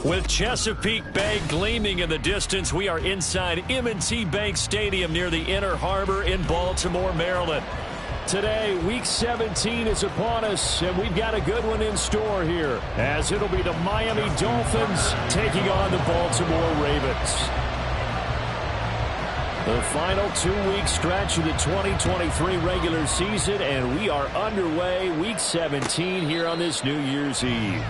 With Chesapeake Bay gleaming in the distance, we are inside M&T Bank Stadium near the Inner Harbor in Baltimore, Maryland. Today, Week 17 is upon us, and we've got a good one in store here, as it'll be the Miami Dolphins taking on the Baltimore Ravens. The final 2-week stretch of the 2023 regular season, and we are underway Week 17 here on this New Year's Eve.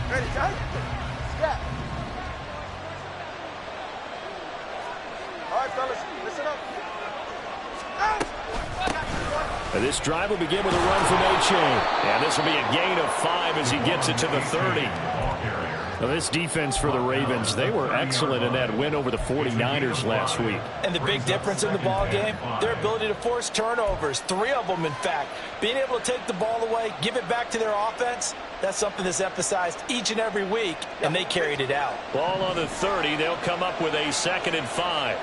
Ready, guys? Step. All right, fellas, listen up. This drive will begin with a run from A-Chain. And this will be a gain of 5 as he gets it to the 30. Now, this defense for the Ravens, they were excellent in that win over the 49ers last week. And the big difference in the ball game, their ability to force turnovers, 3 of them, in fact. Being able to take the ball away, give it back to their offense, that's something that's emphasized each and every week, and they carried it out. Ball on the 30. They'll come up with a 2nd and 5.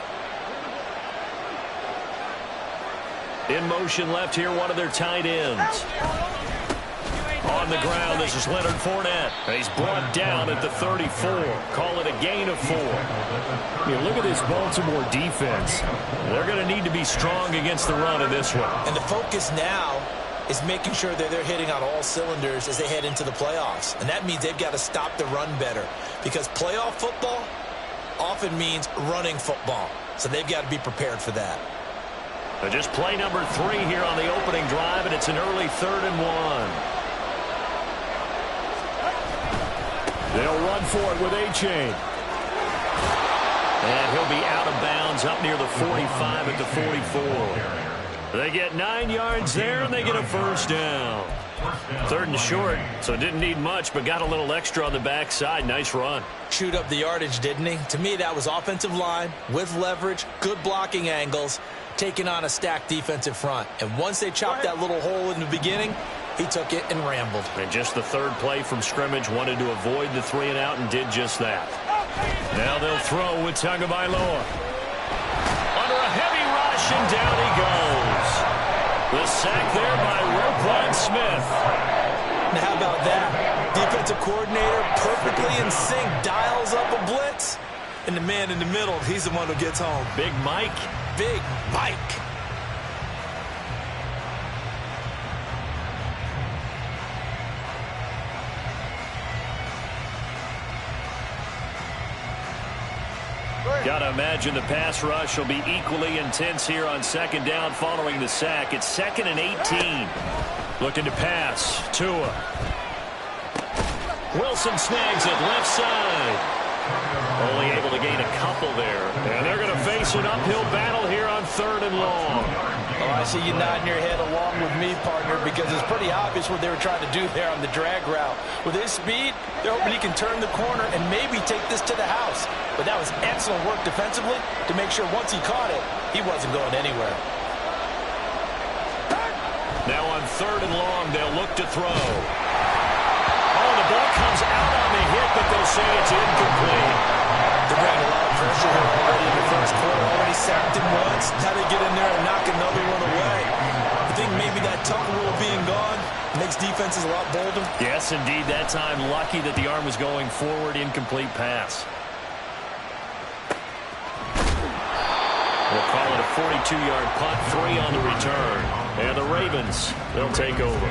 In motion left here, one of their tight ends. On the ground, this is Leonard Fournette. And he's brought down at the 34. Call it a gain of 4. Look at this Baltimore defense. They're going to need to be strong against the run in this one. And the focus now is making sure that they're hitting on all cylinders as they head into the playoffs. And that means they've got to stop the run better. Because playoff football often means running football. So they've got to be prepared for that. Just play number 3 here on the opening drive, and it's an early 3rd and 1. They'll run for it with A-Chain. And he'll be out of bounds up near the 45 at the 44. They get 9 yards there, and they get a first down. 3rd and short, so didn't need much, but got a little extra on the backside. Nice run. Chewed up the yardage, didn't he? To me, that was offensive line with leverage, good blocking angles, taking on a stacked defensive front. And once they chopped that little hole in the beginning, he took it and rambled. And just the 3rd play from scrimmage, wanted to avoid the 3 and out and did just that. Now they'll throw with Tagovailoa. Under a heavy rush, and down he goes. The sack there by Roquan Smith. Now how about that? Defensive coordinator perfectly in sync, dials up a blitz. And the man in the middle, he's the one who gets home. Big Mike. Big Mike. Got to imagine the pass rush will be equally intense here on 2nd down following the sack. It's 2nd and 18. Looking to pass. Tua. Wilson snags it left side. Only able to gain a couple there. And they're going to face an uphill battle here on 3rd and long. Oh, I see you nodding your head along with me, partner, because it's pretty obvious what they were trying to do there on the drag route. With his speed, they're hoping he can turn the corner and maybe take this to the house. But that was excellent work defensively to make sure once he caught it, he wasn't going anywhere. Now on 3rd and long, they'll look to throw. Oh, the ball comes out on the hit, but they'll say it's incomplete. They're bringing a lot of pressure here already in the first quarter. Already sacked him once. Now they get in there and knock another one away. I think maybe that tuck rule being gone makes defenses a lot bolder. Yes, indeed. That time, lucky that the arm was going forward. Incomplete pass. We'll call it a 42-yard punt, 3 on the return. And the Ravens, they'll take over.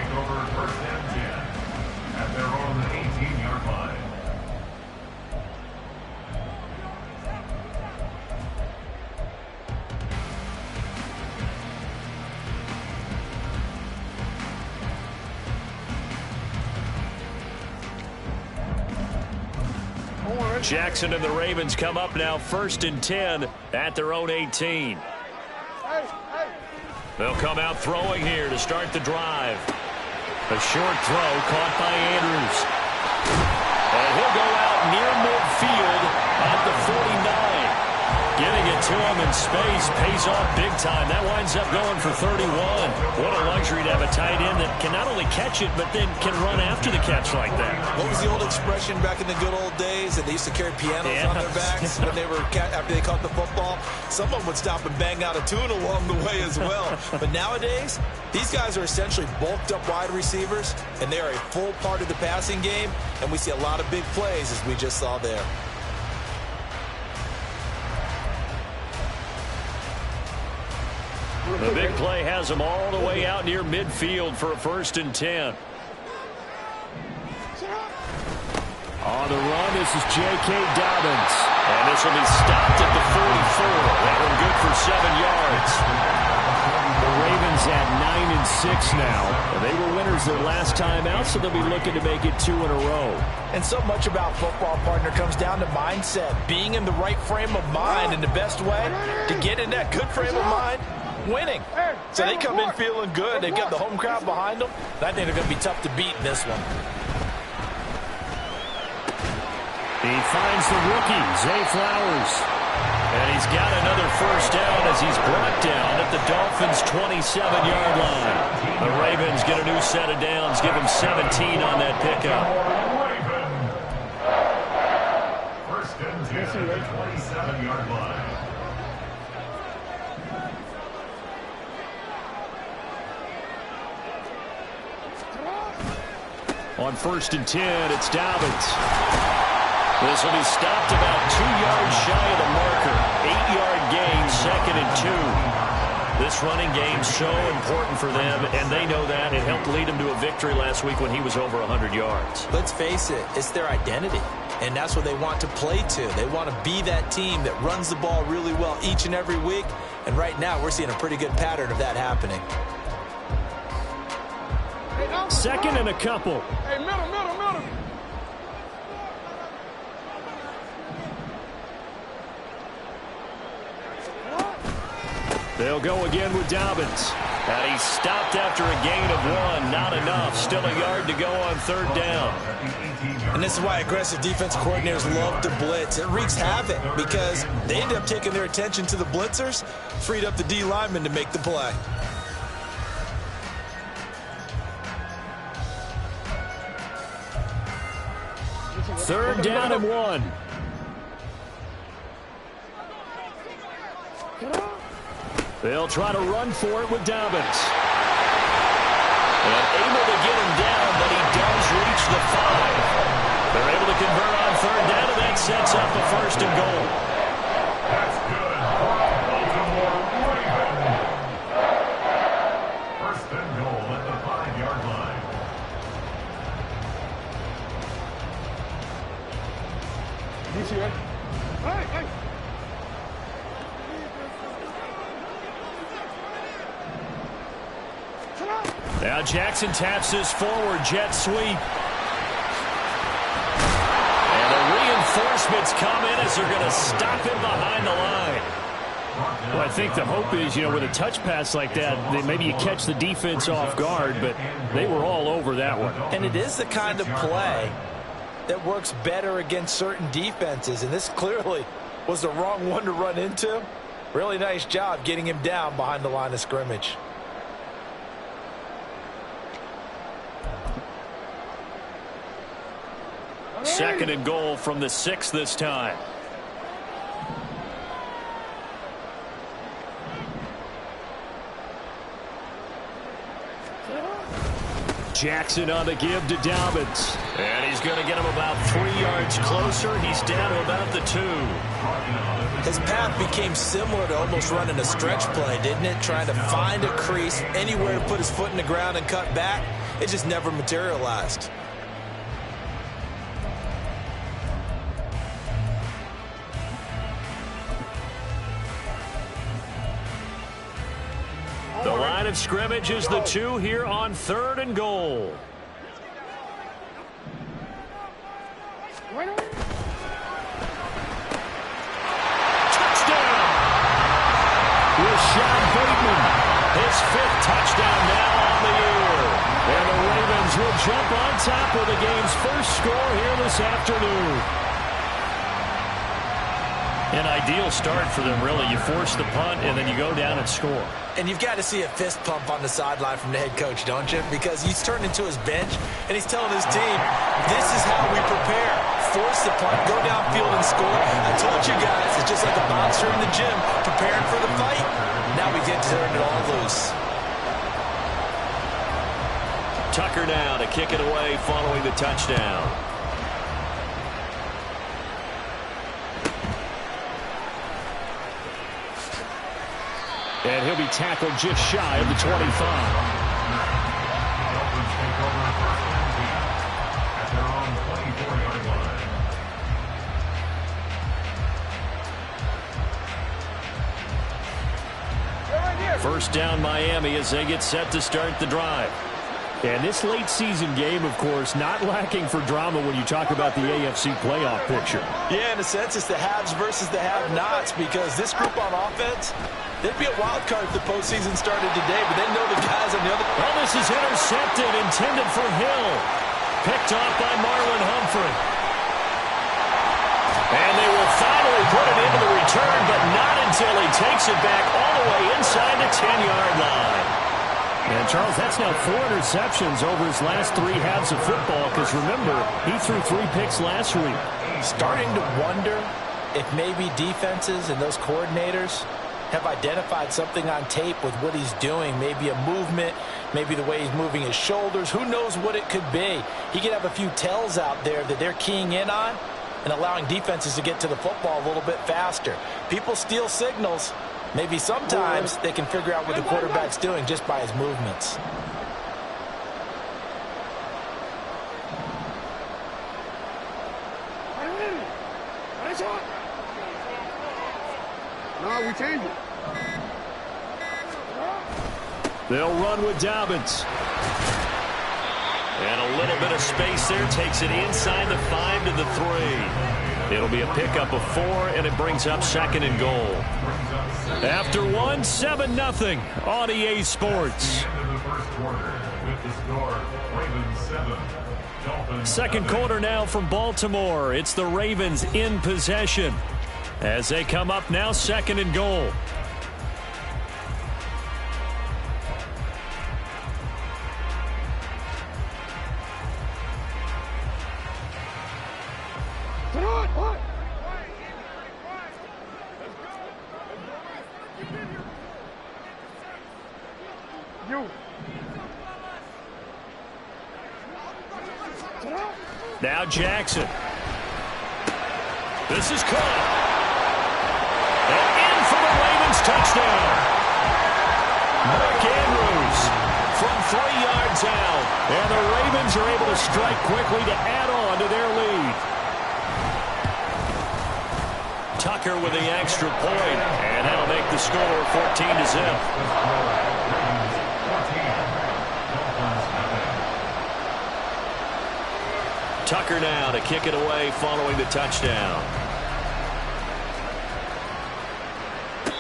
At their own 18-yard line. Jackson and the Ravens come up now 1st and 10 at their own 18. They'll come out throwing here to start the drive. A short throw caught by Andrews. And he'll go out near midfield at the 49. Getting it to him in space. Pays off big time. That winds up going for 31. What a luxury to have a tight end that can not only catch it, but then can run after the catch like that. What was the old expression back in the good old days that they used to carry pianos on their backs when they were after they caught the football? Someone would stop and bang out a tune along the way as well. But nowadays, these guys are essentially bulked up wide receivers, and they are a full part of the passing game, and we see a lot of big plays as we just saw there. The big play has them all the way out near midfield for a 1st and 10. On the run, this is J.K. Dobbins. And this will be stopped at the 44. That one good for 7 yards. The Ravens at 9-6 now. And they were winners their last time out, so they'll be looking to make it 2 in a row. And so much about football, partner, comes down to mindset. Being in the right frame of mind, and the best way to get in that good frame of mind, winning. So they come in feeling good. They've got the home crowd behind them. I think they're going to be tough to beat in this one. He finds the rookie, Zay Flowers. And he's got another 1st down as he's brought down at the Dolphins' 27-yard line. The Ravens get a new set of downs, give him 17 on that pickup. 1st and 10 at the 27-yard line. On 1st and 10, it's Dobbins. This will be stopped about 2 yards shy of the marker. 8-yard gain, 2nd and 2. This running game so important for them, and they know that. It helped lead them to a victory last week when he was over 100 yards. Let's face it, it's their identity, and that's what they want to play to. They want to be that team that runs the ball really well each and every week, and right now we're seeing a pretty good pattern of that happening. 2nd and a couple. Hey, middle. They'll go again with Dobbins. And he's stopped after a gain of 1. Not enough. Still a yard to go on 3rd down. And this is why aggressive defense coordinators love to blitz. It wreaks havoc because they end up taking their attention to the blitzers, freed up the D lineman to make the play. Third down and 1. They'll try to run for it with Dobbins. And able to get him down, but he does reach the 5. They're able to convert on 3rd down, and that sets up a 1st and goal. That's good. Baltimore Ravens. 1st and goal at the 5-yard line. Hey. Now Jackson taps his forward jet sweep. And the reinforcements come in as they're going to stop him behind the line. Well, I think the hope is, with a touch pass like that, maybe you catch the defense off guard, but they were all over that one. And it is the kind of play that works better against certain defenses, and this clearly was the wrong one to run into. Really nice job getting him down behind the line of scrimmage. Second and goal from the 6 this time. Jackson on the give to Dobbins. And he's going to get him about 3 yards closer. He's down to about the 2. His path became similar to almost running a stretch play, didn't it? Trying to find a crease, anywhere to put his foot in the ground and cut back. It just never materialized. The line of scrimmage is the 2 here on 3rd and goal. Touchdown! Rashad Bateman, his 5th touchdown now on the year. And the Ravens will jump on top of the game's first score here this afternoon. An ideal start for them, really. You force the punt, and then you go down and score. And you've got to see a fist pump on the sideline from the head coach, don't you? Because he's turned into his bench, and he's telling his team, this is how we prepare. Force the punt, go downfield and score. I told you guys, it's just like a boxer in the gym preparing for the fight. Now we get to turn it all loose. Tucker now to kick it away following the touchdown. And he'll be tackled just shy of the 25. First down Miami as they get set to start the drive. And this late season game, of course, not lacking for drama when you talk about the AFC playoff picture. Yeah, in a sense, it's the haves versus the have-nots, because this group on offense, they'd be a wild card if the postseason started today, but they know the guys on the other. Well, this is intercepted, intended for Hill. Picked off by Marlon Humphrey. And they will finally put it into the return, but not until he takes it back all the way inside the 10-yard line. And, Charles, that's now 4 interceptions over his last 3 halves of football, because, remember, he threw 3 picks last week. Starting to wonder if maybe defenses and those coordinators have identified something on tape with what he's doing. Maybe a movement, maybe the way he's moving his shoulders. Who knows what it could be? He could have a few tells out there that they're keying in on and allowing defenses to get to the football a little bit faster. People steal signals. Maybe sometimes they can figure out what the quarterback's doing just by his movements. No, we change it. They'll run with Dobbins. And a little bit of space there. Takes it inside the 5 to the 3. It'll be a pickup of 4, and it brings up 2nd and goal. After 1, 7-0 on EA Sports. Second quarter now from Baltimore. It's the Ravens in possession as they come up now 2nd and goal. Now Jackson. This is caught. And in for the Ravens touchdown. Mark Andrews from 3 yards out. And the Ravens are able to strike quickly to add on to their lead. Tucker with the extra point. And that'll make the score 14-0. Tucker now to kick it away following the touchdown.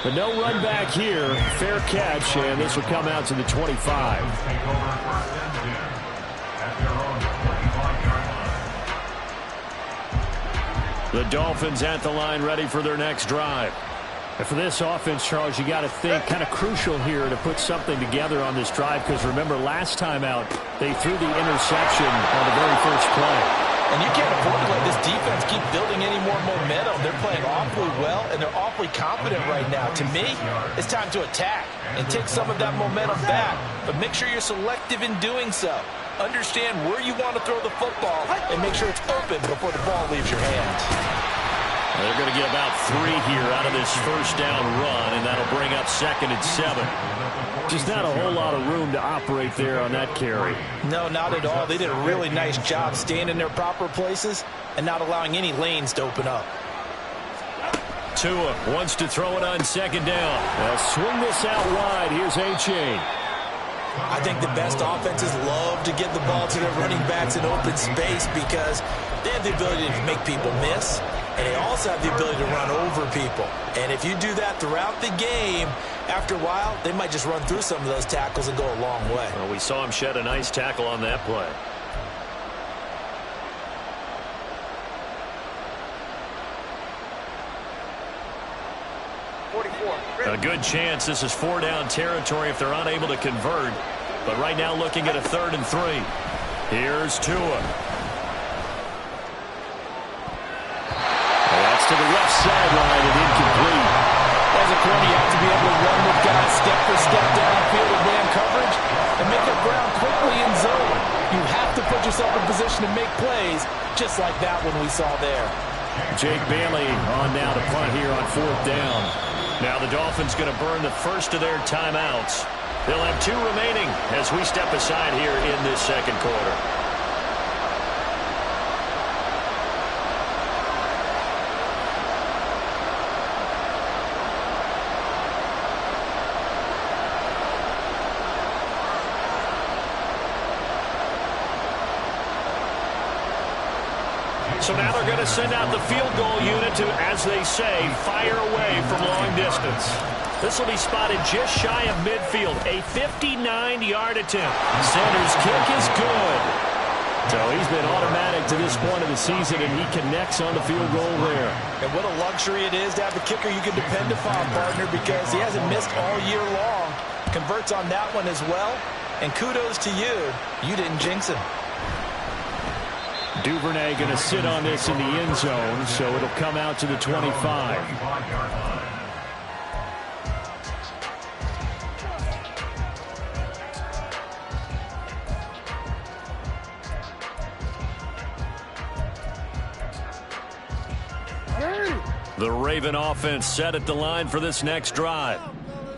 But no run back here. Fair catch, and this will come out to the 25. The Dolphins at the line ready for their next drive. And for this offense, Charles, you got to think kind of crucial here to put something together on this drive, because remember last time out they threw the interception on the very first play. And you can't afford to let this defense keep building any more momentum. They're playing awfully well, and they're awfully confident right now. To me, it's time to attack and take some of that momentum back. But make sure you're selective in doing so. Understand where you want to throw the football and make sure it's open before the ball leaves your hands. They're going to get about 3 here out of this first down run, and that'll bring up 2nd and 7. Just not a whole lot of room to operate there on that carry. No, not at all. They did a really nice job staying in their proper places and not allowing any lanes to open up. Tua wants to throw it on 2nd down. They'll swing this out wide. Here's A-Chain. I think the best offenses love to get the ball to their running backs in open space because they have the ability to make people miss, and they also have the ability to run over people. And if you do that throughout the game, after a while, they might just run through some of those tackles and go a long way. Well, we saw him shed a nice tackle on that play. good chance this is 4-down territory if they're unable to convert. But right now looking at a 3rd and 3. Here's Tua. That's to the left sideline and incomplete. As a corner, you have to be able to run with guys step for step downfield in man coverage and make up ground quickly in zone. You have to put yourself in position to make plays, just like that one we saw there. Jake Bailey on now to punt here on 4th down. Now the Dolphins going to burn the first of their timeouts. They'll have 2 remaining as we step aside here in this second quarter. So now they're going to send out the field goal unit to, as they say, fire away from long distance. This will be spotted just shy of midfield. A 59-yard attempt. Sanders' kick is good. So he's been automatic to this point of the season, and he connects on the field goal there. And what a luxury it is to have a kicker you can depend upon, partner, because he hasn't missed all year long. Converts on that one as well. And kudos to you. You didn't jinx him. Duvernay going to sit on this in the end zone, so it'll come out to the 25. The Raven offense set at the line for this next drive.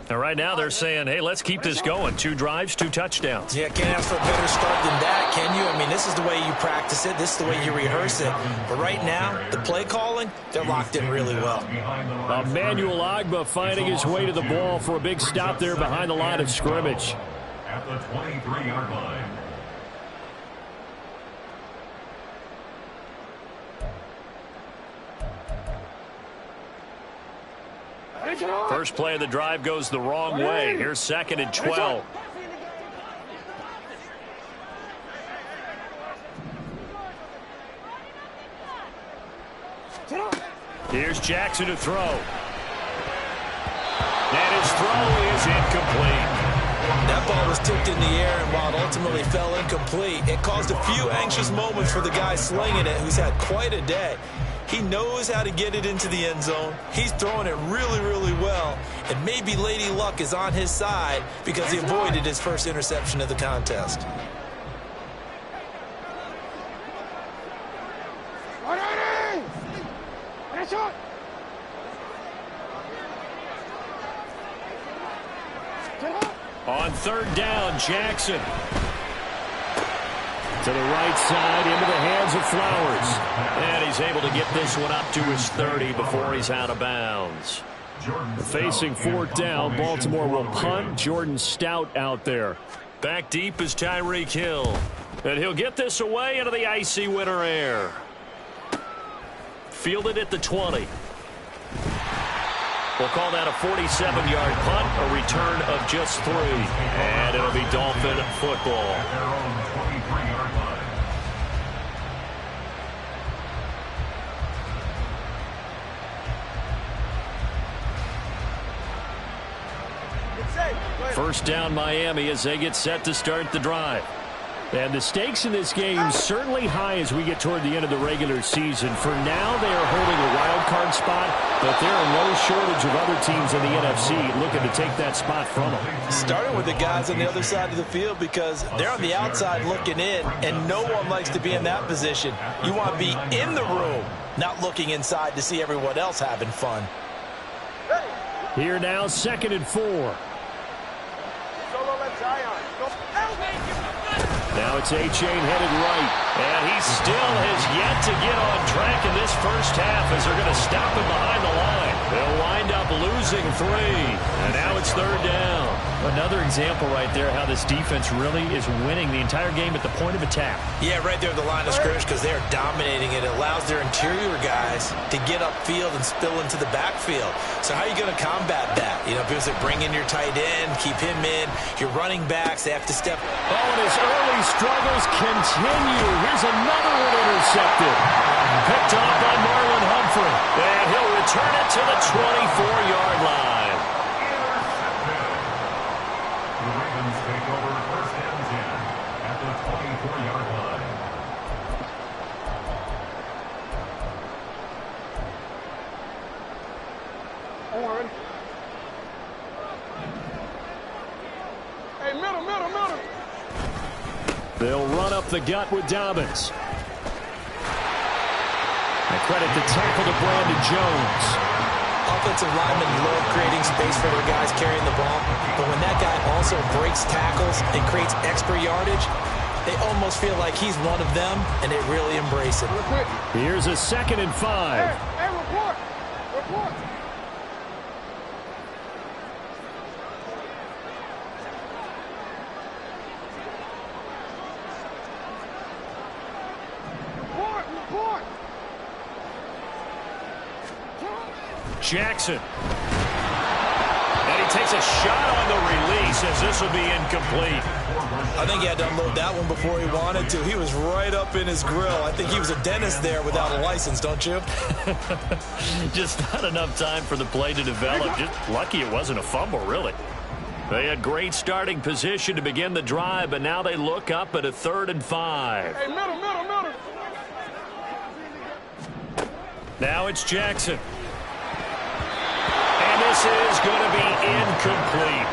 And right now they're saying, hey, let's keep this going. 2 drives, 2 touchdowns. Yeah, can't ask for a better start than that, can you? I mean, this is the way you practice it. This is the way you rehearse it. But right now, the play calling, they're locked in really well. Emmanuel Ogbah finding his way to the ball for a big stop there behind the line of scrimmage. At the 23-yard line. First play of the drive goes the wrong way. Here's 2nd and 12. Here's Jackson to throw. And his throw is incomplete. That ball was tipped in the air, and while it ultimately fell incomplete, it caused a few anxious moments for the guy slinging it, who's had quite a day. He knows how to get it into the end zone. He's throwing it really, really well. And maybe Lady Luck is on his side because he avoided his first interception of the contest. On 3rd down, Jackson. To the right side, into the hands of Flowers. And he's able to get this one up to his 30 before he's out of bounds. Facing 4th down, Baltimore will punt. Jordan Stout out there. Back deep is Tyreek Hill. And he'll get this away into the icy winter air. Fielded at the 20. We'll call that a 47-yard punt, a return of just 3. And it'll be Dolphin football. First down Miami as they get set to start the drive. And the stakes in this game certainly high as we get toward the end of the regular season. For now, they are holding a wild card spot, but there are no shortage of other teams in the NFC looking to take that spot from them. Starting with the guys on the other side of the field because they're on the outside looking in, and no one likes to be in that position. You want to be in the room, not looking inside to see everyone else having fun. Here now, 2nd and 4. Now it's A-Chain headed right. And he still has yet to get on track in this first half as they're going to stop him behind the line. They'll wind up losing 3. And now it's 3rd down. Another example right there how this defense really is winning the entire game at the point of attack. Yeah, right there at the line of scrimmage because they're dominating it. It allows their interior guys to get upfield and spill into the backfield. So how are you going to combat that? You know, because they bring in your tight end, keep him in. Your running backs, they have to step. Oh, and his early struggles continue. Here's another one intercepted. Picked off by Marlon Humphrey. And he'll return it to the 24-yard line. The Ravens take over first and 10 at the 24-yard line. Owen. Hey, middle. They'll run up the gut with Dobbins. And credit the tackle to Brandon Jones. Offensive linemen love creating space for their guys carrying the ball, but when that guy also breaks tackles and creates extra yardage, they almost feel like he's one of them, and they really embrace it. Here's a 2nd and 5. Hey, report. Jackson. And he takes a shot on the release as this will be incomplete. I think he had to unload that one before he wanted to. He was right up in his grill. I think he was a dentist there without a license, don't you? Just not enough time for the play to develop. Just lucky it wasn't a fumble, really. They had great starting position to begin the drive, but now they look up at a 3rd and 5. Hey, middle. Now it's Jackson. And this is going to be incomplete.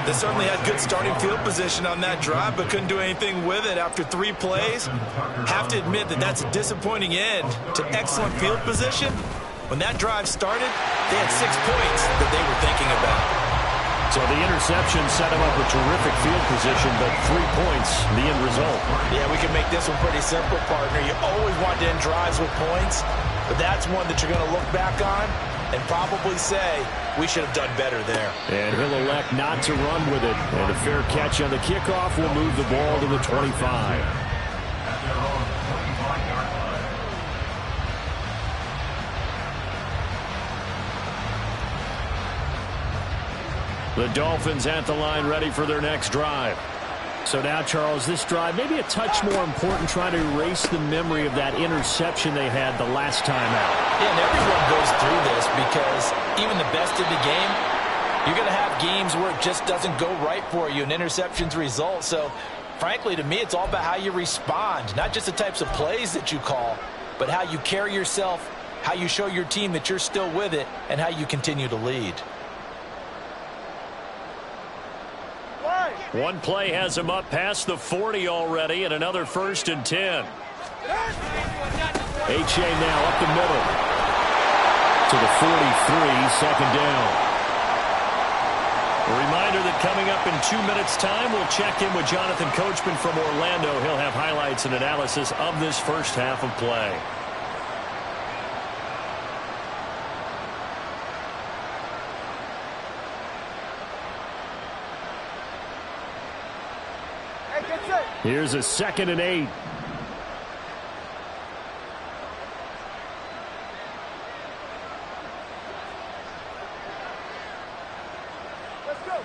They certainly had good starting field position on that drive, but couldn't do anything with it after 3 plays. Have to admit that that's a disappointing end to excellent field position. When that drive started, they had 6 points that they were thinking about. So the interception set him up with terrific field position, but 3 points, the end result. Yeah, we can make this one pretty simple, partner. You always want to end drives with points, but that's one that you're going to look back on and probably say, we should have done better there. And he'll elect not to run with it. And a fair catch on the kickoff will move the ball to the 25. At their own 25-yard line. The Dolphins at the line ready for their next drive. So now, Charles, this drive maybe a touch more important, trying to erase the memory of that interception they had the last time out. Yeah, and everyone goes through this because even the best of the game, you're going to have games where it just doesn't go right for you, and interceptions result. So, frankly, to me, it's all about how you respond, not just the types of plays that you call, but how you carry yourself, how you show your team that you're still with it, and how you continue to lead. One play has him up past the 40 already, and another 1st and 10. H.A. now up the middle to the 43, 2nd down. A reminder that coming up in 2 minutes' time, we'll check in with Jonathan Coachman from Orlando. He'll have highlights and analysis of this first half of play. Here's a 2nd and 8. Let's go.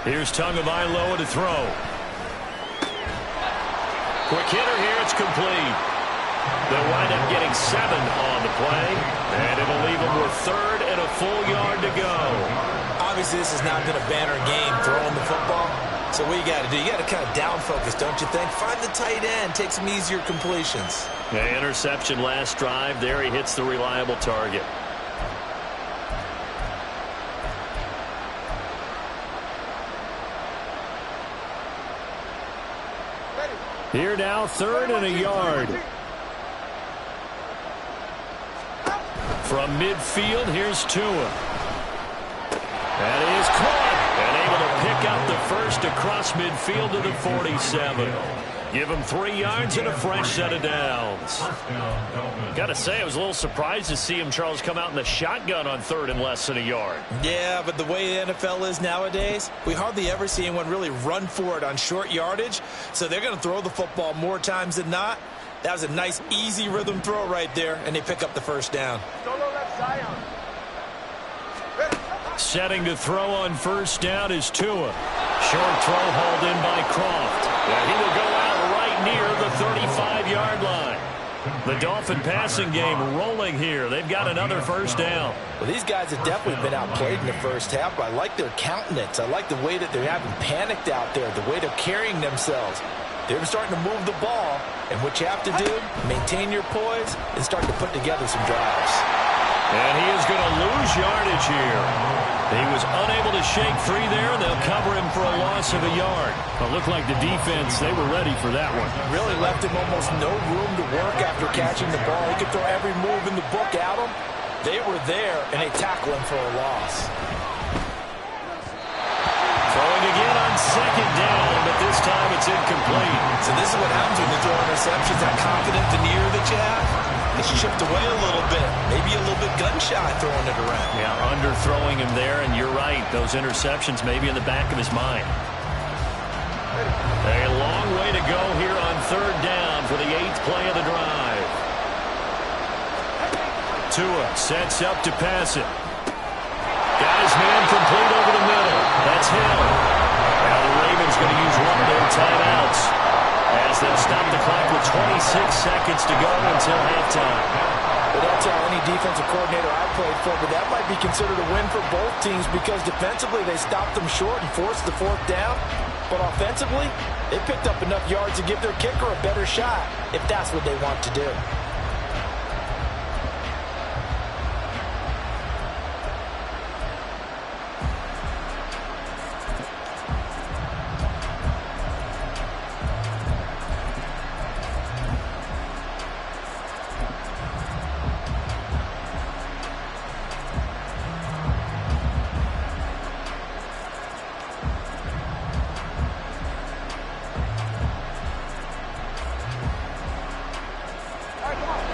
Here's Tagovailoa to throw. Quick hitter here. It's complete. They'll wind up getting 7 on the play, and it'll leave them with 3rd and a full yard to go. Obviously, this has not been a banner game throwing the football. So what you got to do, you got to kind of down focus, don't you think? Find the tight end, take some easier completions. Yeah, interception last drive. There he hits the reliable target. Here now, 3rd and a yard. From midfield, here's Tua. That is caught. And able to pick up the first across midfield to the 47. Give him 3 yards and a fresh set of downs. Got to say, I was a little surprised to see him, Charles, come out in the shotgun on 3rd and less than a yard. Yeah, but the way the NFL is nowadays, we hardly ever see anyone really run for it on short yardage. So they're going to throw the football more times than not. That was a nice, easy rhythm throw right there, and they pick up the first down. Setting to throw on 1st down is Tua. Short throw hauled in by Croft. And he will go out right near the 35-yard line. The Dolphin passing game rolling here. They've got another first down. Well, these guys have definitely been outplayed in the first half, but I like their countenance. I like the way that they're having panicked out there, the way they're carrying themselves. They're starting to move the ball, and what you have to do, maintain your poise and start to put together some drives. And he is going to lose yardage here. He was unable to shake free there, and they'll cover him for a loss of a yard. It looked like the defense, they were ready for that one. Really left him almost no room to work after catching the ball. He could throw every move in the book at him. They were there, and they tackle him for a loss. Throwing again on second down, but this time it's incomplete. So this is what happens when you throw interceptions. That confident veneer that you have, it's chipped away a little bit. Maybe a little bit gun-shy throwing it around. Yeah, underthrowing him there, and you're right. Those interceptions may be in the back of his mind. A long way to go here on third down for the 8th play of the drive. Tua sets up to pass it. Got his man complete over the middle. That's Hill. Now the Ravens going to use one of their timeouts as they'll stop the clock with 26 seconds to go until halftime. But don't tell any defensive coordinator I played for, but that might be considered a win for both teams because defensively they stopped them short and forced the 4th down. But offensively, they picked up enough yards to give their kicker a better shot if that's what they want to do.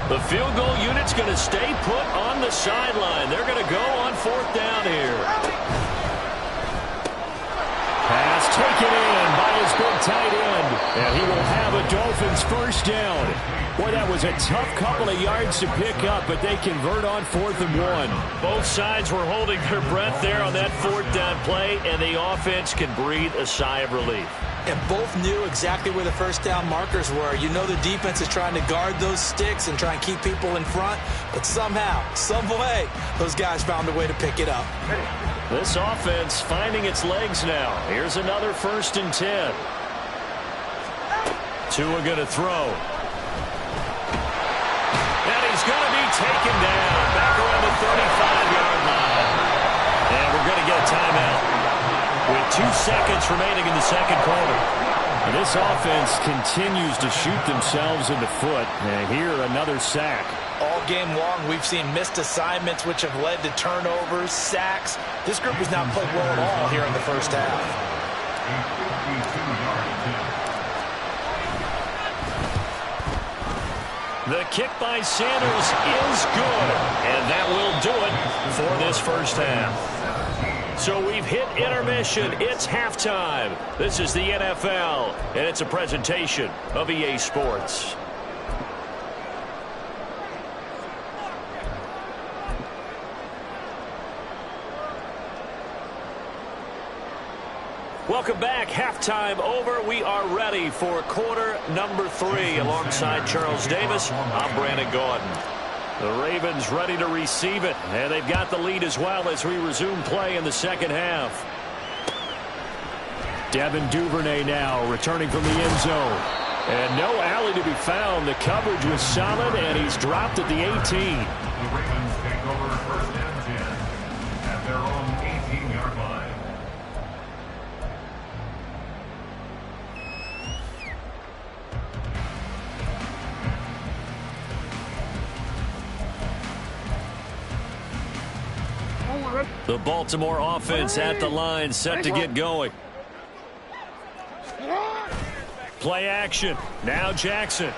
The field goal unit's going to stay put on the sideline. They're going to go on 4th down here. Pass taken in by his big tight end. And he will have a Dolphins first down. Boy, that was a tough couple of yards to pick up, but they convert on 4th and 1. Both sides were holding their breath there on that 4th down play, and the offense can breathe a sigh of relief. And both knew exactly where the first down markers were. You know the defense is trying to guard those sticks and try and keep people in front. But somehow, some way, those guys found a way to pick it up. This offense finding its legs now. Here's another 1st and 10. Tua going to throw. And he's going to be taken down. Back around the 35-yard line. And we're going to get a timeout with 2 seconds remaining in the second quarter. And this offense continues to shoot themselves in the foot. And here, another sack. All game long, we've seen missed assignments, which have led to turnovers, sacks. This group has not played well at all here in the first half. The kick by Sanders is good. And that will do it for this first half. So we've hit intermission. It's halftime. This is the NFL, and it's a presentation of EA Sports. Welcome back. Halftime over. We are ready for quarter number 3. Alongside Charles Davis, I'm Brandon Gordon. The Ravens ready to receive it, and they've got the lead as well as we resume play in the second half. Devin Duvernay now returning from the end zone. And no alley to be found. The coverage was solid, and he's dropped at the 18. The Ravens take over 1st and 10 at their own 18-yard line. The Baltimore offense at the line, set to get going. Play action. Now Jackson.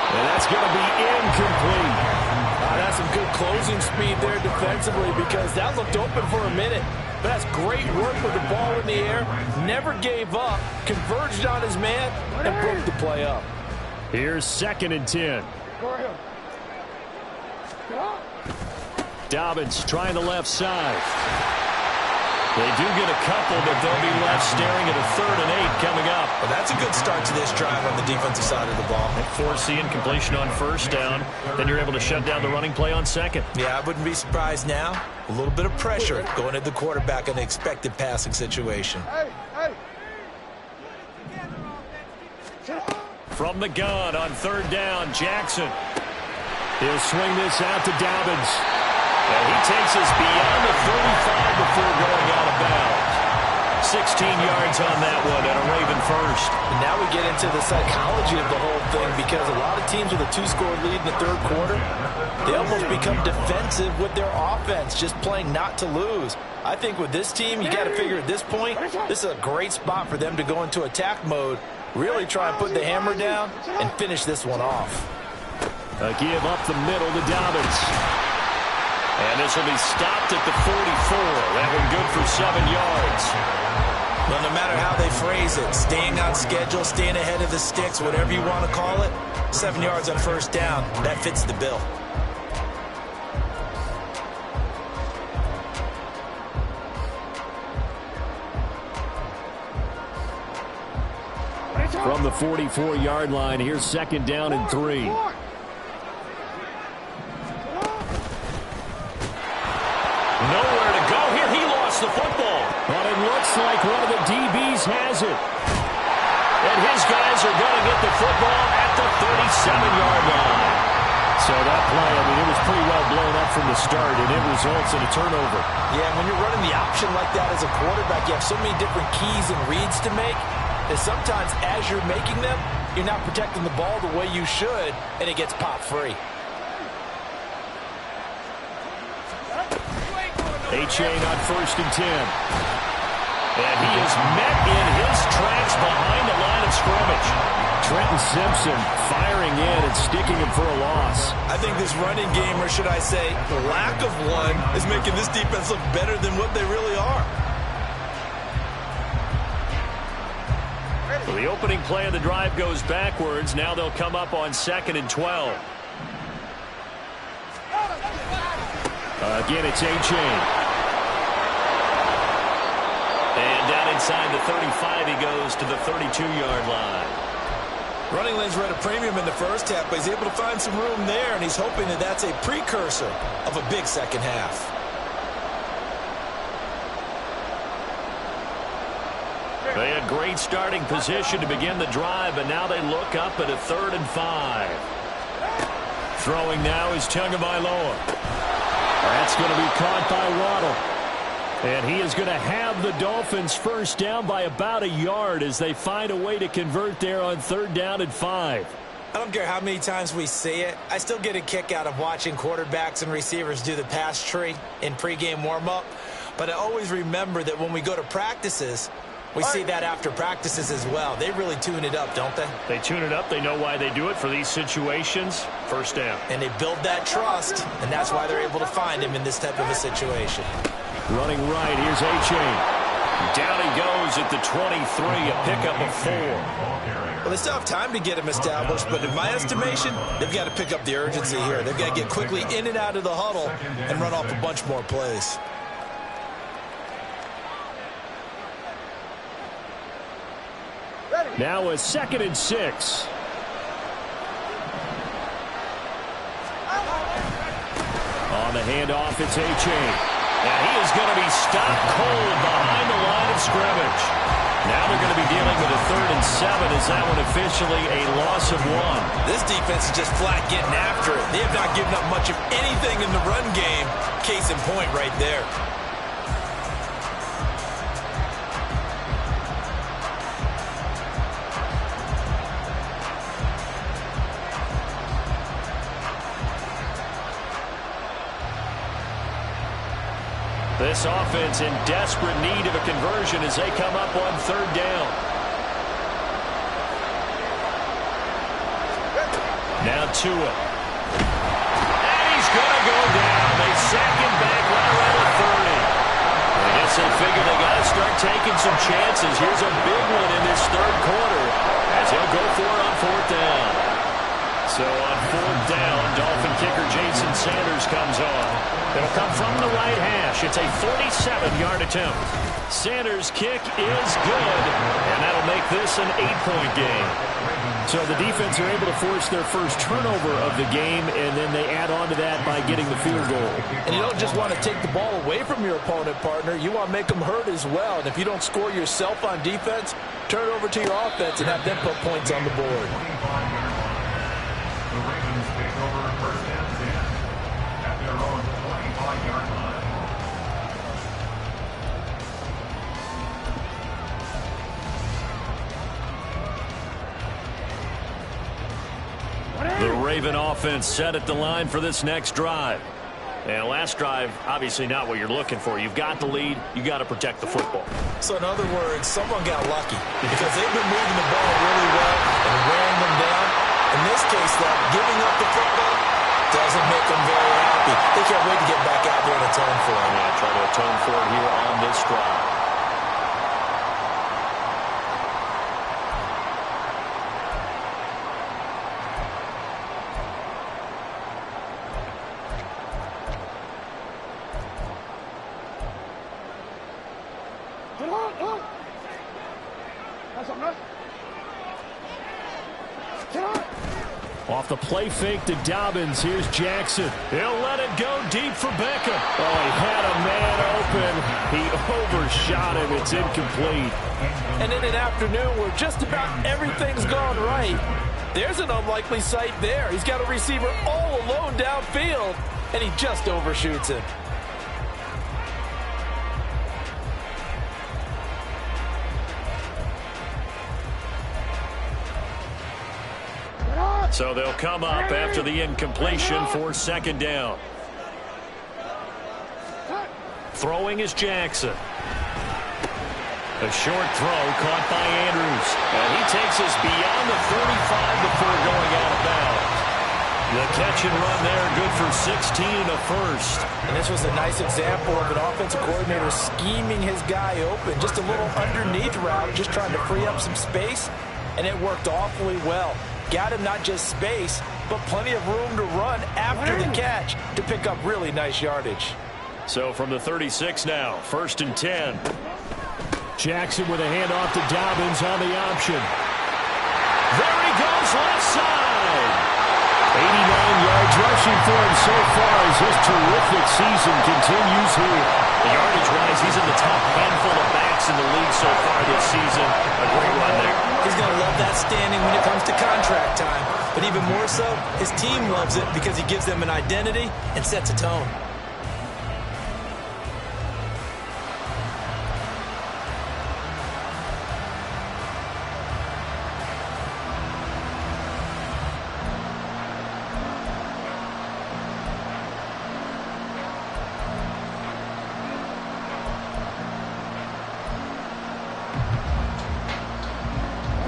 And that's going to be incomplete. That's some good closing speed there defensively because that looked open for a minute. But that's great work with the ball in the air. Never gave up. Converged on his man and broke the play up. Here's 2nd and 10. Dobbins trying the left side. They do get a couple, but they'll be left staring at a 3rd and 8 coming up. Well, that's a good start to this drive on the defensive side of the ball. Forcing completion on 1st down. Then you're able to shut down the running play on 2nd. Yeah, I wouldn't be surprised now. A little bit of pressure going at the quarterback in an expected passing situation. From the gun on 3rd down, Jackson. He'll swing this out to Dobbins. And he takes us beyond the 35 before going out of bounds. 16 yards on that one and a Raven first. And now we get into the psychology of the whole thing, because a lot of teams with a 2-score lead in the 3rd quarter, they almost become defensive with their offense, just playing not to lose. I think with this team, you got to figure at this point, this is a great spot for them to go into attack mode, really try and put the hammer down and finish this one off. A give up the middle to Dobbins. And this will be stopped at the 44. That one good for 7 yards. Well, no matter how they phrase it, staying on schedule, staying ahead of the sticks, whatever you want to call it, 7 yards on 1st down, that fits the bill. From the 44-yard line, here's 2nd down and 3. Nowhere to go here. He lost the football. But it looks like one of the DBs has it. And his guys are going to get the football at the 37-yard line. So that play, I mean, it was pretty well blown up from the start, and it results in a turnover. Yeah, when you're running the option like that as a quarterback, you have so many different keys and reads to make that sometimes as you're making them, you're not protecting the ball the way you should, and it gets popped free. A-Chain on 1st and 10. And he is met in his tracks behind the line of scrimmage. Trenton Simpson firing in and sticking him for a loss. I think this running game, or should I say lack of one, is making this defense look better than what they really are. Well, the opening play of the drive goes backwards. Now they'll come up on 2nd and 12. Again, it's A-Chain. And down inside the 35, he goes to the 32-yard line. Running lanes were at a premium in the 1st half, but he's able to find some room there, and he's hoping that that's a precursor of a big 2nd half. They had great starting position to begin the drive, but now they look up at a 3rd and 5. Throwing now is Tagovailoa. That's going to be caught by Waddle. And he is going to have the Dolphins 1st down by about a yard as they find a way to convert there on 3rd down and 5. I don't care how many times we say it, I still get a kick out of watching quarterbacks and receivers do the pass tree in pregame warm-up. But I always remember that when we go to practices, we see that after practices as well. They really tune it up, don't they? They tune it up. They know why they do it for these situations. 1st down. And they build that trust, and that's why they're able to find him in this type of a situation. Running right, here's A-Chain. Down he goes at the 23, a pickup of 4. Well, they still have time to get him established, but in my estimation, they've got to pick up the urgency here. They've got to get quickly in and out of the huddle and run off a bunch more plays. Now a 2nd and 6. On the handoff, it's A-Chain. And he is going to be stopped cold behind the line of scrimmage. Now they're going to be dealing with a 3rd and 7 as that one officially a loss of 1. This defense is just flat getting after it. They have not given up much of anything in the run game. Case in point right there. This offense in desperate need of a conversion as they come up on 3rd down. Now Tua. And he's going to go down. They sack him back right around the 30. I guess they figure they got to start taking some chances. Here's a big one in this 3rd quarter as he'll go for it on 4th down. So on 4th down, Dolphin kicker Jason Sanders comes on. It'll come from the right hash. It's a 47-yard attempt. Sanders' kick is good, and that'll make this an 8-point game. So the defense are able to force their first turnover of the game, and then they add on to that by getting the field goal. And you don't just want to take the ball away from your opponent, partner. You want to make them hurt as well. And if you don't score yourself on defense, turn it over to your offense and have them put points on the board. The Ravens take over 1st and 10 at their own 25-yard line. The Raven offense set at the line for this next drive. And last drive, obviously not what you're looking for. You've got the lead. You got to protect the football. So in other words, someone got lucky because they've been moving the ball really well and wearing them down. In this case, though, giving up the football doesn't make them very happy. They can't wait to get back out there and atone for it. Yeah, try to atone for it here on this drive. Off the play fake to Dobbins. Here's Jackson. He'll let it go deep for Beckham. Oh, he had a man open. He overshot him. It's incomplete. And in an afternoon where just about everything's gone right, there's an unlikely sight there. He's got a receiver all alone downfield, and he just overshoots him. So they'll come up after the incompletion for 2nd down. Throwing is Jackson. A short throw caught by Andrews. And he takes us beyond the 35 before going out of bounds. The catch and run there, good for 16 and a first. And this was a nice example of an offensive coordinator scheming his guy open. Just a little underneath route, just trying to free up some space. And it worked awfully well. Got him not just space, but plenty of room to run after the catch to pick up really nice yardage. So from the 36 now, 1st and 10. Jackson with a handoff to Dobbins on the option. There he goes, left side. 89 yards rushing for him so far as his terrific season continues here. The yardage-wise, he's in the top handful of backs in the league so far this season. A great run there. He's going to love that standing when it comes to contract time. But even more so, his team loves it because he gives them an identity and sets a tone.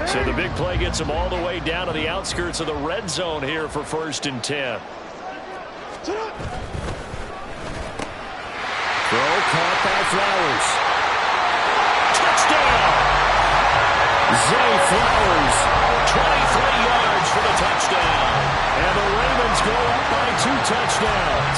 So the big play gets him all the way down to the outskirts of the red zone here for 1st and 10. Throw caught by Flowers. Touchdown! Zay Flowers, 23 yards for the touchdown. And the Ravens go up by 2 touchdowns.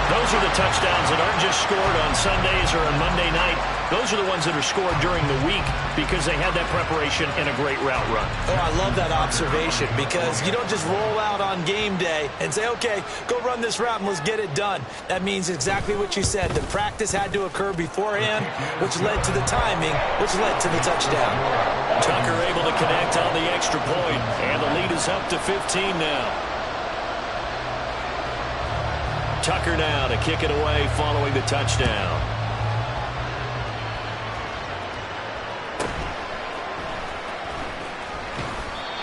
Those are the touchdowns that aren't just scored on Sundays or on Monday night. Those are the ones that are scored during the week because they had that preparation and a great route run. Oh, I love that observation because you don't just roll out on game day and say, okay, go run this route and let's get it done. That means exactly what you said. The practice had to occur beforehand, which led to the timing, which led to the touchdown. Tucker able to connect on the extra point, and the lead is up to 15 now. Tucker now to kick it away following the touchdown.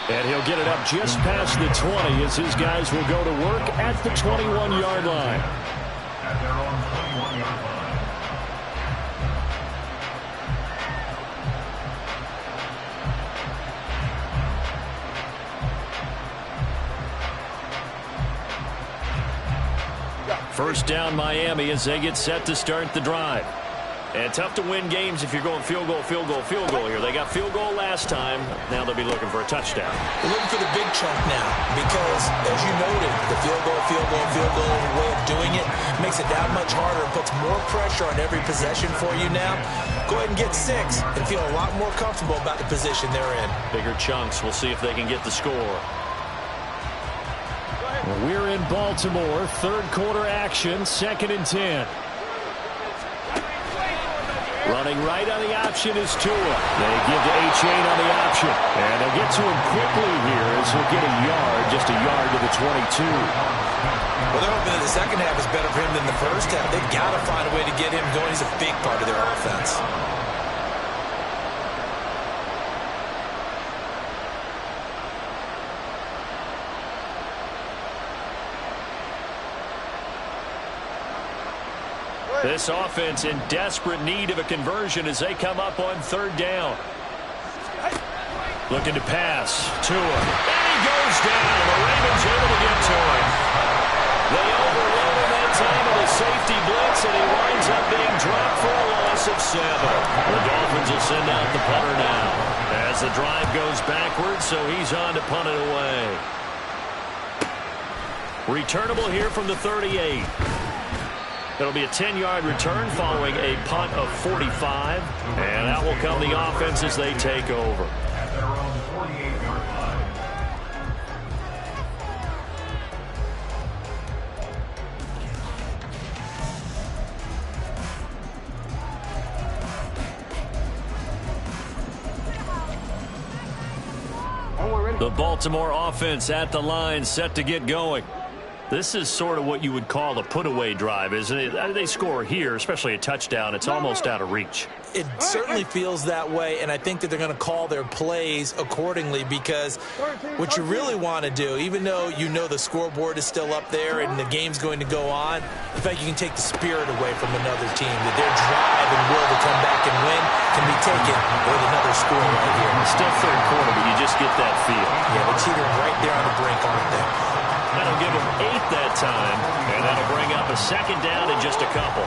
And he'll get it up just past the 20 as his guys will go to work at the 21-yard line. At their own 21-yard line. First down Miami as they get set to start the drive. And tough to win games if you're going field goal, field goal, field goal here. They got field goal last time. Now they'll be looking for a touchdown. They're looking for the big chunk now because, as you noted, the field goal way of doing it makes it that much harder and puts more pressure on every possession for you now. Go ahead and get 6 and feel a lot more comfortable about the position they're in. Bigger chunks. We'll see if they can get the score. We're in Baltimore. Third quarter action. 2nd and 10. Running right on the option is Tua. They give to H8 on the option. And they'll get to him quickly here as he'll get a yard, just a yard to the 22. Well, they're hoping that the second half is better for him than the first half. They've got to find a way to get him going. He's a big part of their offense. This offense in desperate need of a conversion as they come up on 3rd down. Looking to pass. Tua. And he goes down. The Ravens able to get to him. They overload him that time with a safety blitz, and he winds up being dropped for a loss of 7. The Dolphins will send out the punter now as the drive goes backwards, so he's on to punt it away. Returnable here from the 38. It'll be a 10-yard return following a punt of 45. And out will come the offense as they take over. At their own 48-yard line. The Baltimore offense at the line, set to get going. This is sort of what you would call a put-away drive, isn't it? They score here, especially a touchdown. It's almost out of reach. It certainly feels that way, and I think that they're going to call their plays accordingly because what you really want to do, even though you know the scoreboard is still up there and the game's going to go on, the fact you can take the spirit away from another team, that their drive and will to come back and win can be taken with another score right here. It's still 3rd quarter, but you just get that feel. Yeah, they're teetering right there on the brink, aren't they? That'll give them 8 that time, and that'll bring up a 2nd down in just a couple.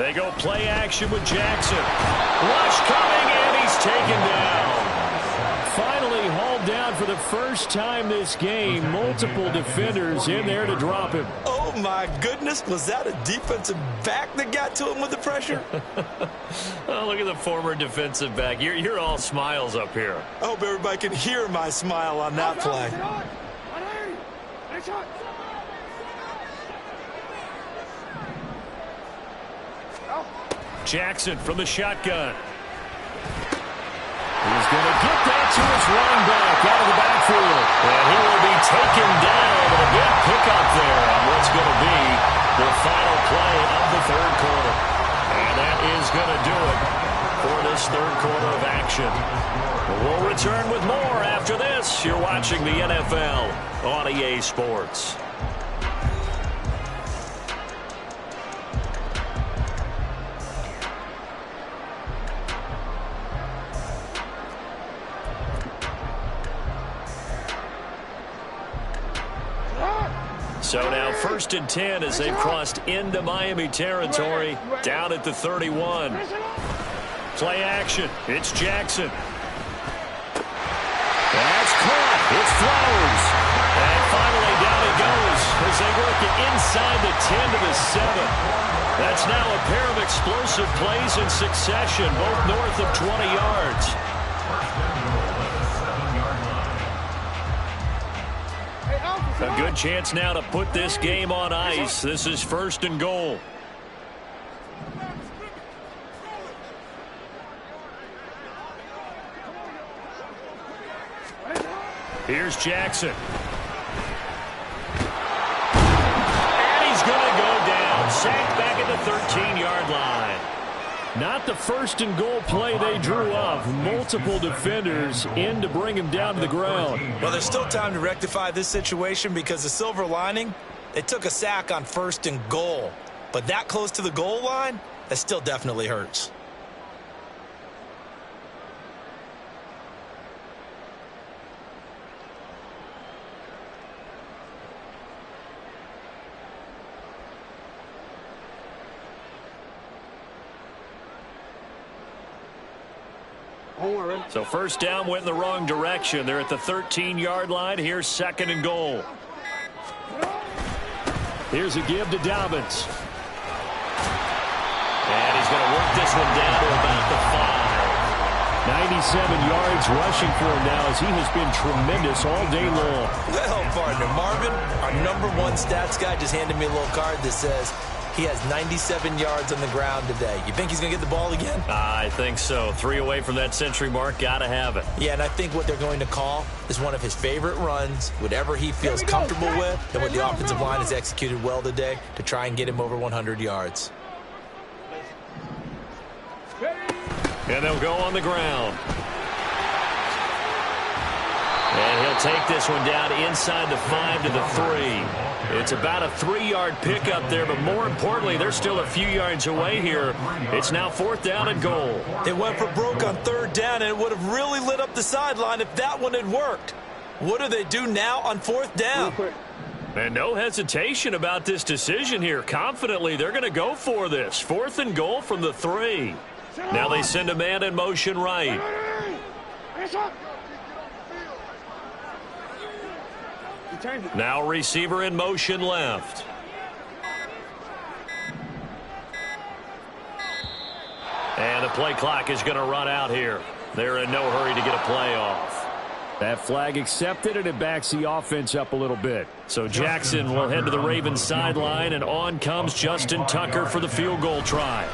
They go play action with Jackson. Rush coming, and he's taken down. Finally hauled down for the first time this game. Multiple defenders in there to drop him. Oh, my goodness. Was that a defensive back that got to him with the pressure? Oh, look at the former defensive back. You're all smiles up here. I hope everybody can hear my smile on that play. Jackson from the shotgun. He's going to get that to his running back out of the backfield. And he will be taken down. And a good pickup there on what's going to be the final play of the 3rd quarter. And that is going to do it for this 3rd quarter of action. We'll return with more after this. You're watching the NFL on EA Sports. So now 1st and 10 as they've crossed into Miami territory, down at the 31. Play action. It's Jackson. That's caught. It's Flowers. And finally down it goes as they work it inside the 10 to the 7. That's now a pair of explosive plays in succession, both north of 20 yards. A good chance now to put this game on ice. This is 1st and goal. Here's Jackson. And he's going to go down. Sacked back at the 13-yard line. Not the 1st and goal play they drew up. Multiple defenders in to bring him down to the ground. Well, there's still time to rectify this situation because the silver lining, they took a sack on 1st and goal. But that close to the goal line, that still definitely hurts. So first down went in the wrong direction. They're at the 13-yard line. Here's 2nd and goal. Here's a give to Dobbins. And he's going to work this one down to about the 5. 97 yards rushing for him now as he has been tremendous all day long. Well, partner, Marvin, our #1 stats guy, just handed me a little card that says he has 97 yards on the ground today. You think he's going to get the ball again? I think so. 3 away from that century mark. Got to have it. Yeah, and I think what they're going to call is one of his favorite runs, whatever he feels comfortable with, and what the offensive line has executed well today to try and get him over 100 yards. And they'll go on the ground. And he'll take this one down inside the 5 to the 3. It's about a 3-yard pickup there, but more importantly, they're still a few yards away here. It's now 4th down and goal. It went for broke on 3rd down, and it would have really lit up the sideline if that one had worked. What do they do now on 4th down? And no hesitation about this decision here. Confidently, they're going to go for this. 4th and goal from the 3. Now they send a man in motion right. Now receiver in motion left. And the play clock is going to run out here. They're in no hurry to get a play off. That flag accepted, and it backs the offense up a little bit. So Jackson will head to the Ravens sideline, and on comes Justin Tucker for the field goal try.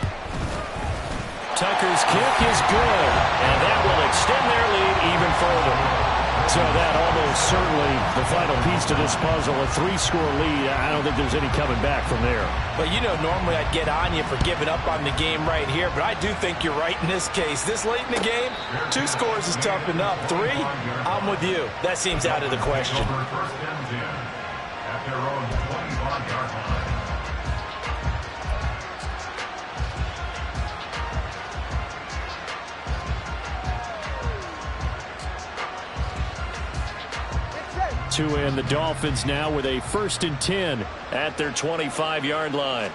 Tucker's kick is good, and that will extend their lead even further. So that almost certainly the final piece to this puzzle, a 3-score lead. I don't think there's any coming back from there. But, you know, normally I'd get on you for giving up on the game right here, but I do think you're right in this case. This late in the game, 2 scores is tough enough. 3, I'm with you. That seems out of the question. At their own 25-yard line. To end the Dolphins now with a 1st and 10 at their 25-yard line.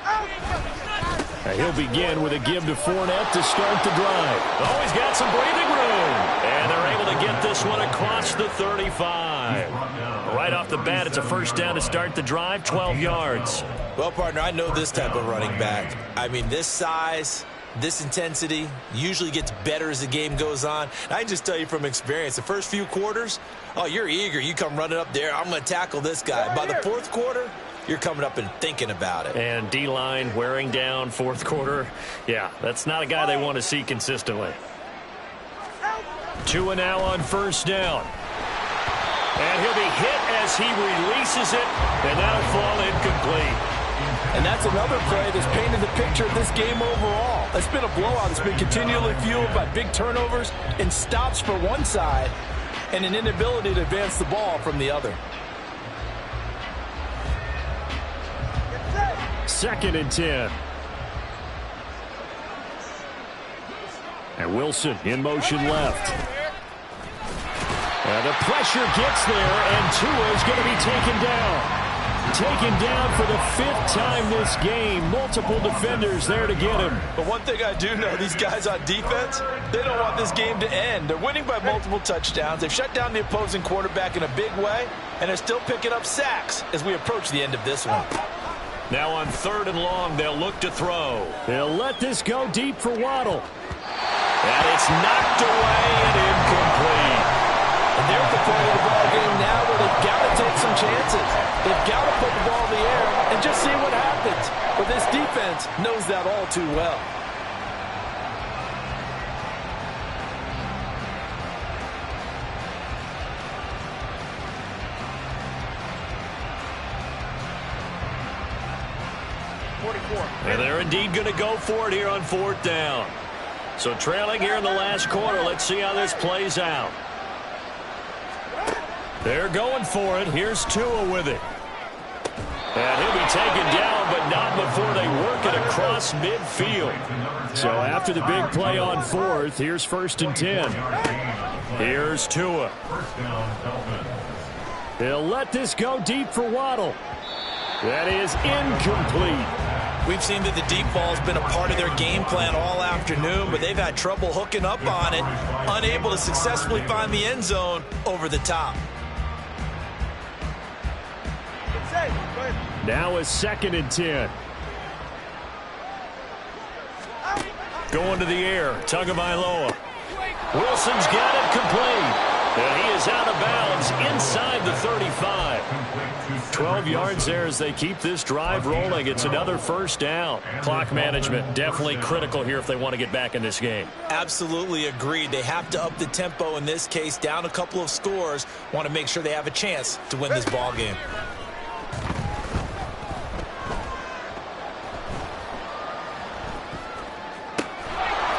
He'll begin with a give to Fournette to start the drive. Oh, he's got some breathing room. And they're able to get this one across the 35. Right off the bat, it's a 1st down to start the drive, 12 yards. Well, partner, I know this type of running back. I mean, this size, this intensity usually gets better as the game goes on. And I can just tell you from experience, the first few quarters, oh, you're eager. You come running up there. I'm going to tackle this guy. By the 4th quarter, you're coming up and thinking about it. And D-line wearing down 4th quarter. Yeah, that's not a guy they want to see consistently. Tua now on 1st down. And he'll be hit as he releases it, and that'll fall incomplete. And that's another play that's painted the picture of this game overall. It's been a blowout. It's been continually fueled by big turnovers and stops for one side and an inability to advance the ball from the other. 2nd and 10. And Wilson in motion left. And the pressure gets there, and Tua is going to be taken down. Taken down for the 5th time this game. Multiple defenders there to get him. But one thing I do know, these guys on defense, they don't want this game to end. They're winning by multiple touchdowns. They've shut down the opposing quarterback in a big way, and they're still picking up sacks as we approach the end of this one. Now on 3rd and long, they'll look to throw. They'll let this go deep for Waddle. And it's knocked away and incomplete. And they're at the point of the ball game now where they've got to take some chances. They've got to put the ball in the air and just see what happens. But this defense knows that all too well. And they're indeed going to go for it here on 4th down. So trailing here in the last quarter. Let's see how this plays out. They're going for it. Here's Tua with it. And he'll be taken down, but not before they work it across midfield. So after the big play on 4th, here's 1st and 10. Here's Tua. He'll let this go deep for Waddle. That is incomplete. We've seen that the deep ball has been a part of their game plan all afternoon, but they've had trouble hooking up on it, unable to successfully find the end zone over the top. Now a 2nd and 10. Going to the air, Tagovailoa. Wilson's got it complete. And he is out of bounds inside the 35. 12 yards there as they keep this drive rolling. It's another first down. Clock management definitely critical here if they want to get back in this game. Absolutely agreed. They have to up the tempo in this case, down a couple of scores. Want to make sure they have a chance to win this ball game.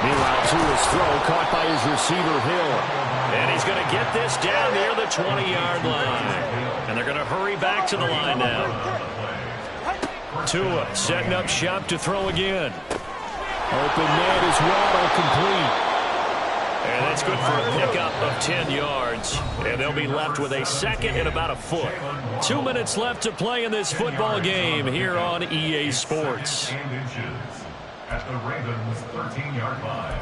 Meanwhile, Tua's throw caught by his receiver, Hill. And he's going to get this down near the 20-yard line. And they're going to hurry back to the line now. Tua setting up shop to throw again. Open man is Waddle, complete. And that's good for a pickup of 10 yards. And they'll be left with a 2nd and about a foot. 2 minutes left to play in this football game here on EA Sports. At the Ravens' 13-yard line.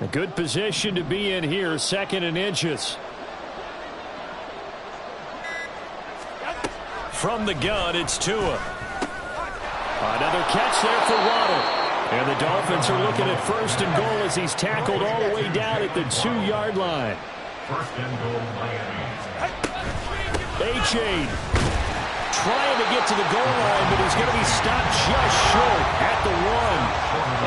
A good position to be in here, 2nd and inches. From the gun, it's Tua. Another catch there for Waddle. And the Dolphins are looking at 1st and goal as he's tackled all the way down at the 2-yard line. 1st and goal, Miami. A-Chain trying to get to the goal line, but he's going to be stopped just short at the 1.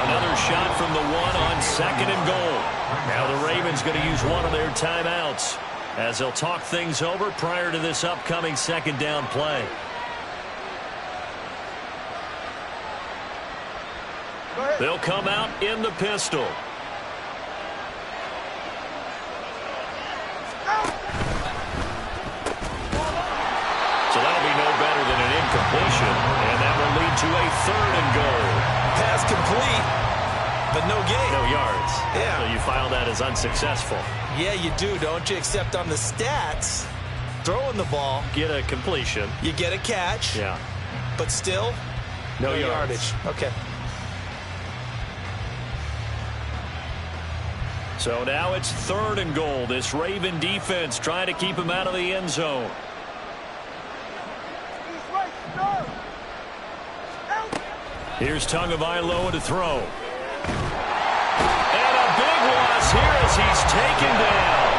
Another shot from the 1 on 2nd and goal. Now the Ravens going to use one of their timeouts as they'll talk things over prior to this upcoming 2nd down play. They'll come out in the pistol. So that'll be no better than an incompletion, and that will lead to a 3rd and goal. Pass complete, but no gain. No yards. Yeah. So you file that as unsuccessful. Yeah, you do, don't you? Except on the stats, throwing the ball, Get a completion. you get a catch, Yeah. but still No yardage. Okay. So now it's 3rd and goal. This Raven defense trying to keep him out of the end zone. Here's Tagovailoa to throw. And a big loss here as he's taken down.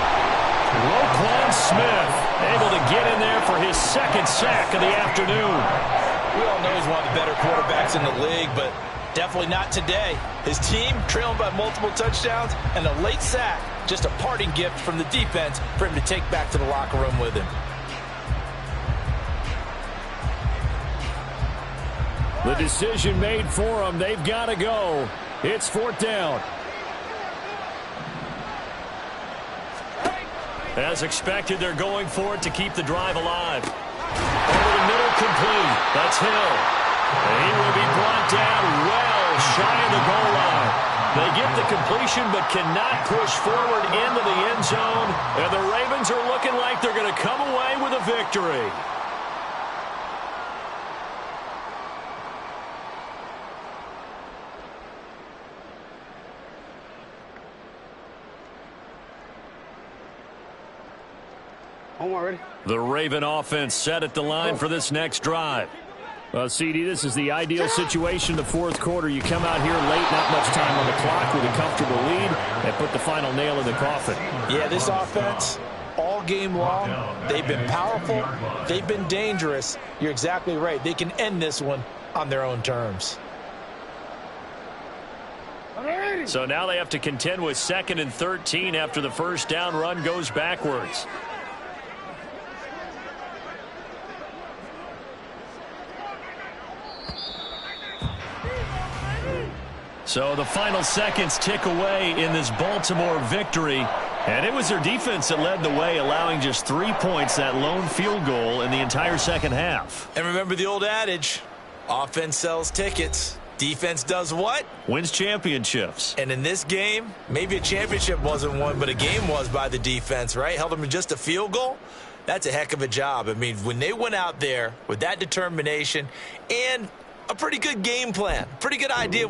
Roquan Smith able to get in there for his 2nd sack of the afternoon. We all know he's one of the better quarterbacks in the league, but definitely not today. His team trailing by multiple touchdowns and a late sack. Just a parting gift from the defense for him to take back to the locker room with him. The decision made for them. They've got to go. It's 4th down. As expected, they're going for it to keep the drive alive. Over the middle, complete. That's Hill. And he will be brought down well shy of the goal line. They get the completion but cannot push forward into the end zone. And the Ravens are looking like they're going to come away with a victory. Already. The Raven offense set at the line for this next drive. Well, CD, this is the ideal situation in the 4th quarter. You come out here late, not much time on the clock with a comfortable lead, and put the final nail in the coffin. Yeah, this offense, all game long, they've been powerful, they've been dangerous. You're exactly right. They can end this one on their own terms. So now they have to contend with 2nd and 13 after the first down run goes backwards. So the final seconds tick away in this Baltimore victory. And it was their defense that led the way, allowing just 3 points, that lone field goal in the entire second half. And remember the old adage, offense sells tickets. Defense does what? Wins championships. And in this game, maybe a championship wasn't won, but a game was by the defense, right? Held them to just a field goal. That's a heck of a job. I mean, when they went out there with that determination and a pretty good game plan, pretty good idea.